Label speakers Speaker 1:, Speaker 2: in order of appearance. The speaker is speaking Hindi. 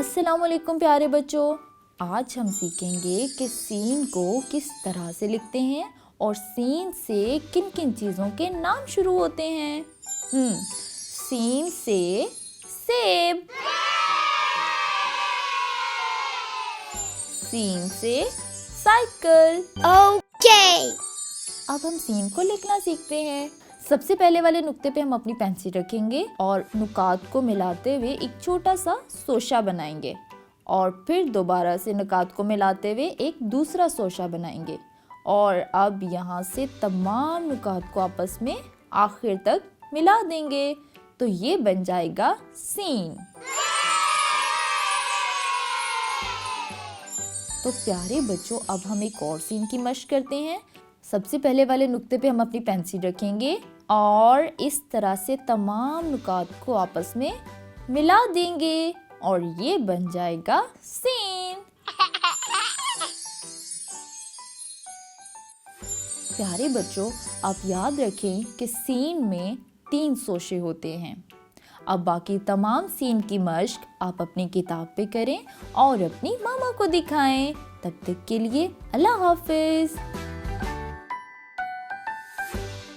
Speaker 1: अस्सलाम वालेकुम प्यारे बच्चों। आज हम सीखेंगे कि सीन को किस तरह से लिखते हैं और सीन से किन किन चीज़ों के नाम शुरू होते हैं। सीन से सेब, सीन से साइकिल।
Speaker 2: ओके।
Speaker 1: अब हम सीन को लिखना सीखते हैं। सबसे पहले वाले नुक्ते पे हम अपनी पेंसिल रखेंगे और नुकात को मिलाते हुए एक छोटा सा सोशा बनाएंगे और फिर दोबारा से नुकात को मिलाते हुए एक दूसरा सोशा बनाएंगे और अब यहाँ से तमाम नुकात को आपस में आखिर तक मिला देंगे तो ये बन जाएगा सीन। तो प्यारे बच्चों, अब हम एक और सीन की मशक करते हैं। सबसे पहले वाले नुक्ते पे हम अपनी पेंसिल रखेंगे और इस तरह से तमाम नुकात को आपस में मिला देंगे और ये बन जाएगा सीन। प्यारे बच्चों, आप याद रखें कि सीन में 3 सोशे होते हैं। अब बाकी तमाम सीन की मशक आप अपनी किताब पे करें और अपनी मामा को दिखाएं। तब तक के लिए अल्लाह हाफिज।